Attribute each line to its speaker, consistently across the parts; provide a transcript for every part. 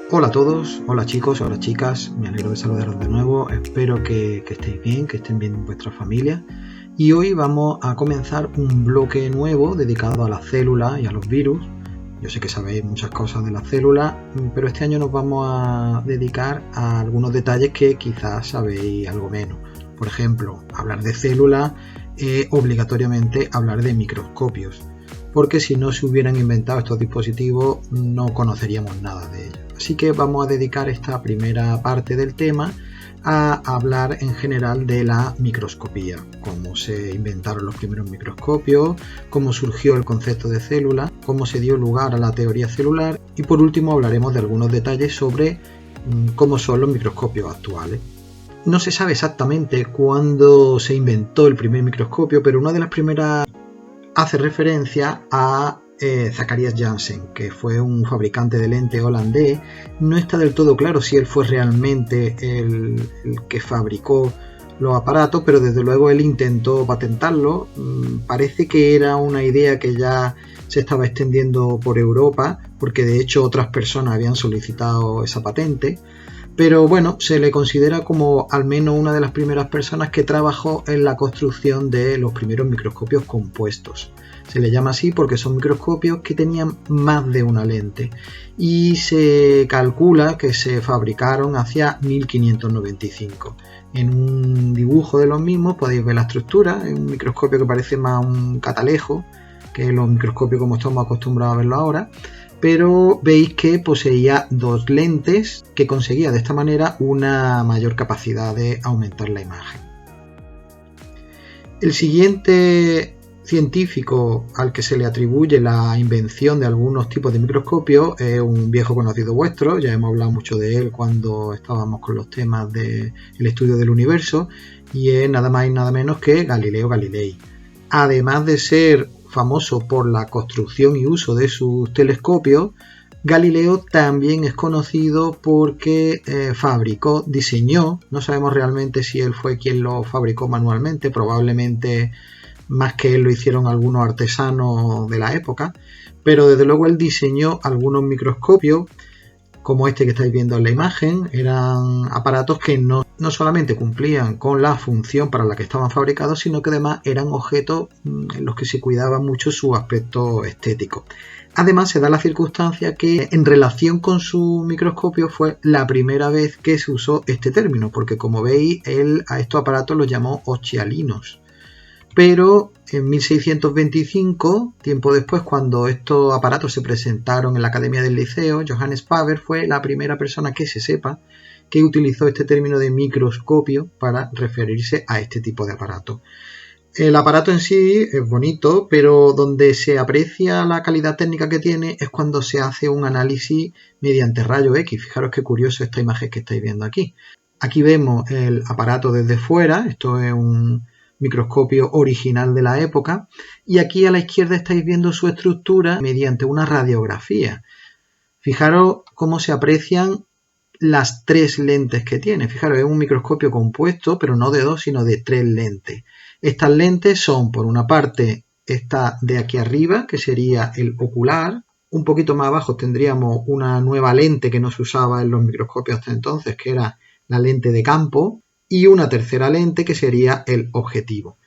Speaker 1: Hola a todos, hola chicos, hola chicas, me alegro de saludaros de nuevo, espero que estéis bien, que estén bien vuestras familias y hoy vamos a comenzar un bloque nuevo dedicado a las células y a los virus. Yo sé que sabéis muchas cosas de las células, pero este año nos vamos a dedicar a algunos detalles que quizás sabéis algo menos. Por ejemplo, hablar de células, obligatoriamente hablar de microscopios, porque si no se hubieran inventado estos dispositivos no conoceríamos nada de ellos. Así que vamos a dedicar esta primera parte del tema a hablar en general de la microscopía, cómo se inventaron los primeros microscopios, cómo surgió el concepto de célula, cómo se dio lugar a la teoría celular y por último hablaremos de algunos detalles sobre cómo son los microscopios actuales. No se sabe exactamente cuándo se inventó el primer microscopio, pero una de las primeras hace referencia a Zacharias Janssen, que fue un fabricante de lente holandés. No está del todo claro si él fue realmente el que fabricó los aparatos, pero desde luego él intentó patentarlo. Parece que era una idea que ya se estaba extendiendo por Europa, porque de hecho otras personas habían solicitado esa patente. Pero bueno, se le considera como al menos una de las primeras personas que trabajó en la construcción de los primeros microscopios compuestos. Se le llama así porque son microscopios que tenían más de una lente y se calcula que se fabricaron hacia 1595. En un dibujo de los mismos podéis ver la estructura, es un microscopio que parece más un catalejo que los microscopios como estamos acostumbrados a verlo ahora, pero veis que poseía dos lentes que conseguía de esta manera una mayor capacidad de aumentar la imagen. El siguiente científico al que se le atribuye la invención de algunos tipos de microscopios es un viejo conocido vuestro, ya hemos hablado mucho de él cuando estábamos con los temas del estudio del universo, y es nada más y nada menos que Galileo Galilei. Además de ser famoso por la construcción y uso de sus telescopios, Galileo también es conocido porque diseñó, no sabemos realmente si él fue quien lo fabricó manualmente, probablemente más que él lo hicieron algunos artesanos de la época, pero desde luego él diseñó algunos microscopios como este que estáis viendo en la imagen. Eran aparatos que no solamente cumplían con la función para la que estaban fabricados, sino que además eran objetos en los que se cuidaba mucho su aspecto estético. Además, se da la circunstancia que en relación con su microscopio fue la primera vez que se usó este término, porque como veis, él a estos aparatos los llamó occhialinos. Pero en 1625, tiempo después, cuando estos aparatos se presentaron en la Academia del Liceo, Johannes Faber fue la primera persona que se sepa que utilizó este término de microscopio para referirse a este tipo de aparato. El aparato en sí es bonito, pero donde se aprecia la calidad técnica que tiene es cuando se hace un análisis mediante rayos X. Fijaros qué curioso esta imagen que estáis viendo aquí. Aquí vemos el aparato desde fuera, esto es un microscopio original de la época, y aquí a la izquierda estáis viendo su estructura mediante una radiografía. Fijaros cómo se aprecian las tres lentes que tiene. Fijaros, es un microscopio compuesto, pero no de dos, sino de tres lentes. Estas lentes son, por una parte, esta de aquí arriba, que sería el ocular. Un poquito más abajo tendríamos una nueva lente que no se usaba en los microscopios hasta entonces, que era la lente de campo, y una tercera lente que sería el objetivo.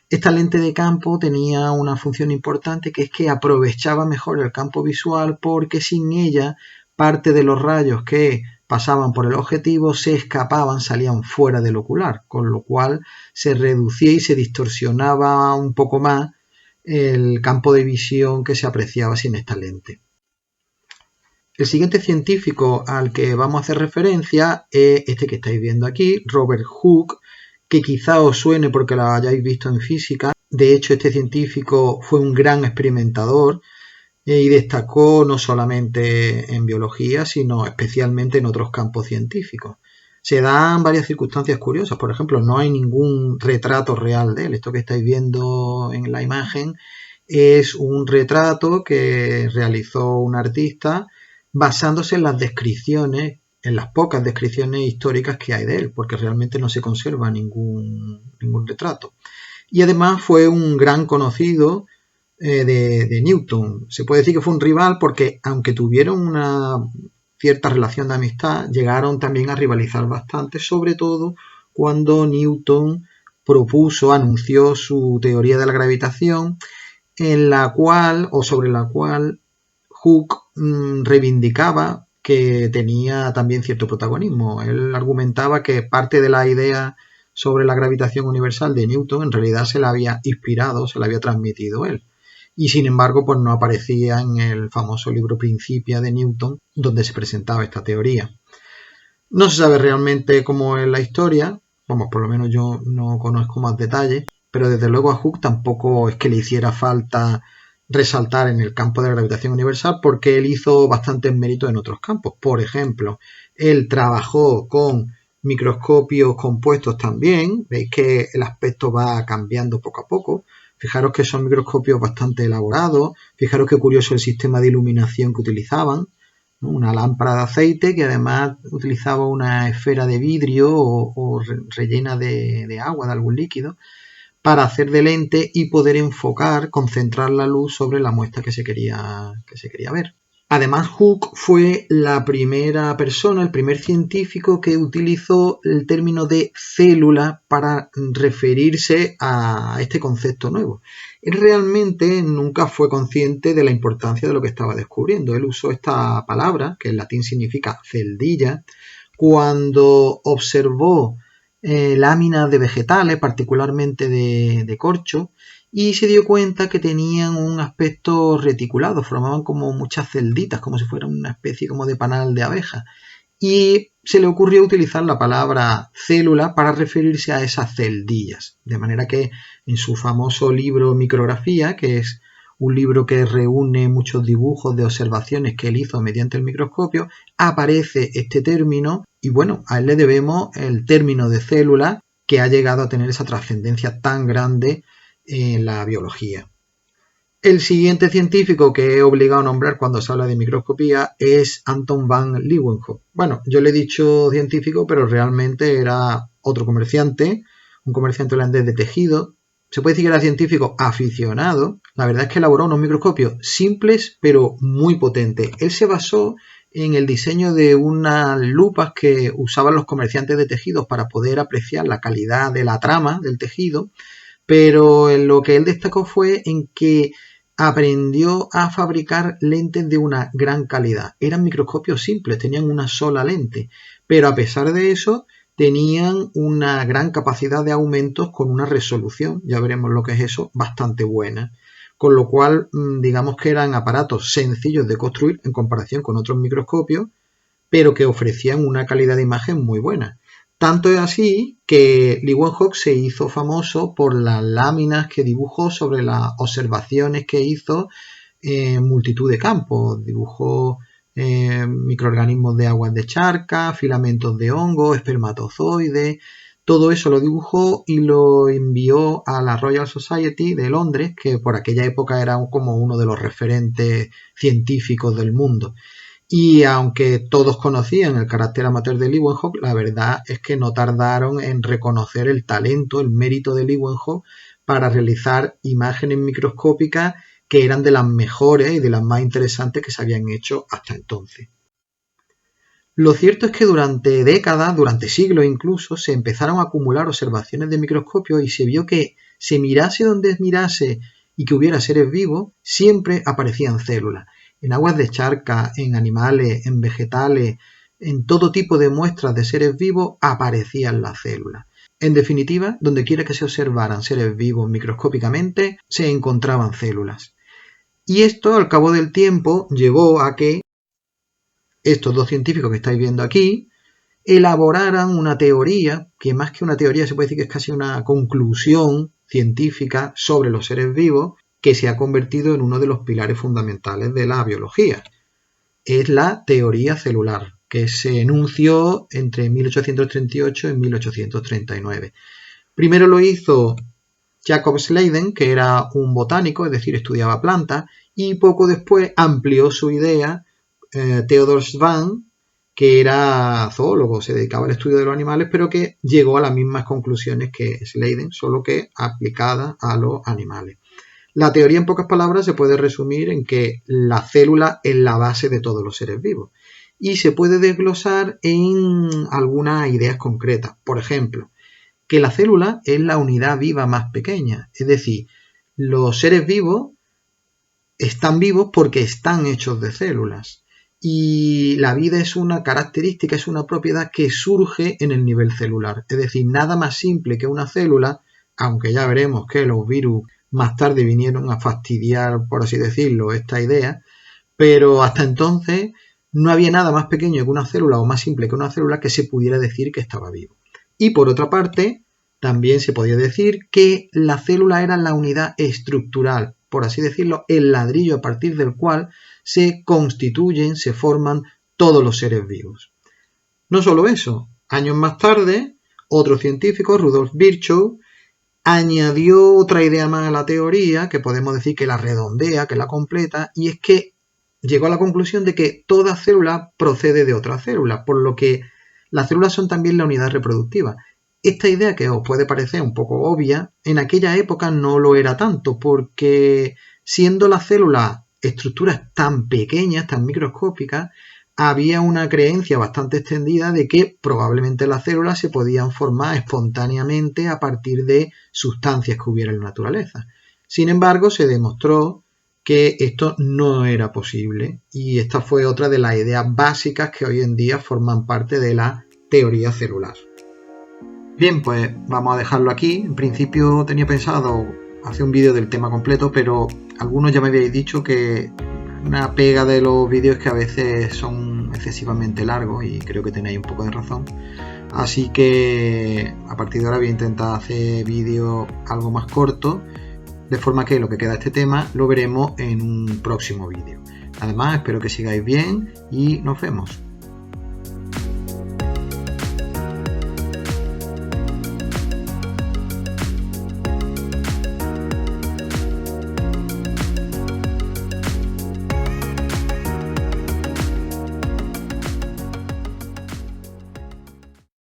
Speaker 1: Esta lente de campo tenía una función importante, que es que aprovechaba mejor el campo visual, porque sin ella parte de los rayos que pasaban por el objetivo se escapaban, salían fuera del ocular, con lo cual se reducía y se distorsionaba un poco más el campo de visión que se apreciaba sin esta lente. El siguiente científico al que vamos a hacer referencia es este que estáis viendo aquí, Robert Hooke, que quizá os suene porque lo hayáis visto en física. De hecho, este científico fue un gran experimentador y destacó no solamente en biología, sino especialmente en otros campos científicos. Se dan varias circunstancias curiosas. Por ejemplo, no hay ningún retrato real de él. Esto que estáis viendo en la imagen es un retrato que realizó un artista basándose en las descripciones, en las pocas descripciones históricas que hay de él, porque realmente no se conserva ningún retrato. Y además fue un gran conocido de Newton. Se puede decir que fue un rival porque, aunque tuvieron una cierta relación de amistad, llegaron también a rivalizar bastante, sobre todo cuando Newton anunció su teoría de la gravitación, en la cual, o sobre la cual, Hooke reivindicaba que tenía también cierto protagonismo. Él argumentaba que parte de la idea sobre la gravitación universal de Newton en realidad se la había inspirado, se la había transmitido él. Y sin embargo, pues no aparecía en el famoso libro Principia de Newton, donde se presentaba esta teoría. No se sabe realmente cómo es la historia, vamos, por lo menos yo no conozco más detalles, pero desde luego a Hooke tampoco es que le hiciera falta resaltar en el campo de la gravitación universal, porque él hizo bastantes méritos en otros campos. Por ejemplo, él trabajó con microscopios compuestos también, veis que el aspecto va cambiando poco a poco. Fijaros que son microscopios bastante elaborados, fijaros qué curioso el sistema de iluminación que utilizaban, ¿no? Una lámpara de aceite que además utilizaba una esfera de vidrio o rellena de agua, de algún líquido, para hacer de lente y poder enfocar, concentrar la luz sobre la muestra que se quería ver. Además, Hooke fue la primera persona, el primer científico que utilizó el término de célula para referirse a este concepto nuevo. Él realmente nunca fue consciente de la importancia de lo que estaba descubriendo. Él usó esta palabra, que en latín significa celdilla, cuando observó láminas de vegetales, particularmente de corcho, y se dio cuenta que tenían un aspecto reticulado, formaban como muchas celditas, como si fuera una especie como de panal de abeja. Y se le ocurrió utilizar la palabra célula para referirse a esas celdillas. De manera que en su famoso libro Micrografía, que es un libro que reúne muchos dibujos de observaciones que él hizo mediante el microscopio, aparece este término y bueno, a él le debemos el término de célula que ha llegado a tener esa trascendencia tan grande en la biología. El siguiente científico que he obligado a nombrar cuando se habla de microscopía es Anton van Leeuwenhoek. Bueno, yo le he dicho científico, pero realmente era otro comerciante, un comerciante holandés de tejido. Se puede decir que era científico aficionado. La verdad es que elaboró unos microscopios simples, pero muy potentes. Él se basó en el diseño de unas lupas que usaban los comerciantes de tejidos para poder apreciar la calidad de la trama del tejido, pero en lo que él destacó fue en que aprendió a fabricar lentes de una gran calidad. Eran microscopios simples, tenían una sola lente, pero a pesar de eso tenían una gran capacidad de aumentos con una resolución, ya veremos lo que es eso, bastante buena. Con lo cual, digamos que eran aparatos sencillos de construir en comparación con otros microscopios, pero que ofrecían una calidad de imagen muy buena. Tanto es así que Leeuwenhoek se hizo famoso por las láminas que dibujó sobre las observaciones que hizo en multitud de campos. Dibujó microorganismos de aguas de charca, filamentos de hongo, espermatozoides. Todo eso lo dibujó y lo envió a la Royal Society de Londres, que por aquella época era como uno de los referentes científicos del mundo. Y aunque todos conocían el carácter amateur de Leeuwenhoek, la verdad es que no tardaron en reconocer el talento, el mérito de Leeuwenhoek para realizar imágenes microscópicas que eran de las mejores y de las más interesantes que se habían hecho hasta entonces. Lo cierto es que durante décadas, durante siglos incluso, se empezaron a acumular observaciones de microscopio y se vio que se mirase donde mirase y que hubiera seres vivos, siempre aparecían células. En aguas de charca, en animales, en vegetales, en todo tipo de muestras de seres vivos aparecían las células. En definitiva, donde quiera que se observaran seres vivos microscópicamente, se encontraban células. Y esto, al cabo del tiempo, llevó a que estos dos científicos que estáis viendo aquí elaboraran una teoría, que más que una teoría se puede decir que es casi una conclusión científica sobre los seres vivos, que se ha convertido en uno de los pilares fundamentales de la biología. Es la teoría celular, que se enunció entre 1838 y 1839. Primero lo hizo Jacob Schleiden, que era un botánico, es decir, estudiaba plantas, y poco después amplió su idea Theodor Schwann, que era zoólogo, se dedicaba al estudio de los animales, pero que llegó a las mismas conclusiones que Schleiden, solo que aplicada a los animales. La teoría, en pocas palabras, se puede resumir en que la célula es la base de todos los seres vivos. y se puede desglosar en algunas ideas concretas. Por ejemplo, que la célula es la unidad viva más pequeña, es decir, los seres vivos están vivos porque están hechos de células y la vida es una característica, es una propiedad que surge en el nivel celular, es decir, nada más simple que una célula, aunque ya veremos que los virus más tarde vinieron a fastidiar, por así decirlo, esta idea, pero hasta entonces no había nada más pequeño que una célula o más simple que una célula que se pudiera decir que estaba vivo. Y por otra parte, también se podía decir que la célula era la unidad estructural, por así decirlo, el ladrillo a partir del cual se constituyen, se forman todos los seres vivos. No solo eso, años más tarde, otro científico, Rudolf Virchow, añadió otra idea más a la teoría, que podemos decir que la redondea, que la completa, y es que llegó a la conclusión de que toda célula procede de otra célula, por lo que las células son también la unidad reproductiva. Esta idea, que os puede parecer un poco obvia, en aquella época no lo era tanto, porque siendo las células estructuras tan pequeñas, tan microscópicas, había una creencia bastante extendida de que probablemente las células se podían formar espontáneamente a partir de sustancias que hubiera en la naturaleza. Sin embargo, se demostró que esto no era posible y esta fue otra de las ideas básicas que hoy en día forman parte de la teoría celular. Bien, pues vamos a dejarlo aquí. En principio tenía pensado hacer un vídeo del tema completo, pero algunos ya me habéis dicho que una pega de los vídeos es que a veces son excesivamente largos y creo que tenéis un poco de razón. Así que a partir de ahora voy a intentar hacer vídeos algo más cortos, de forma que lo que queda de este tema lo veremos en un próximo vídeo. Además, espero que sigáis bien y nos vemos.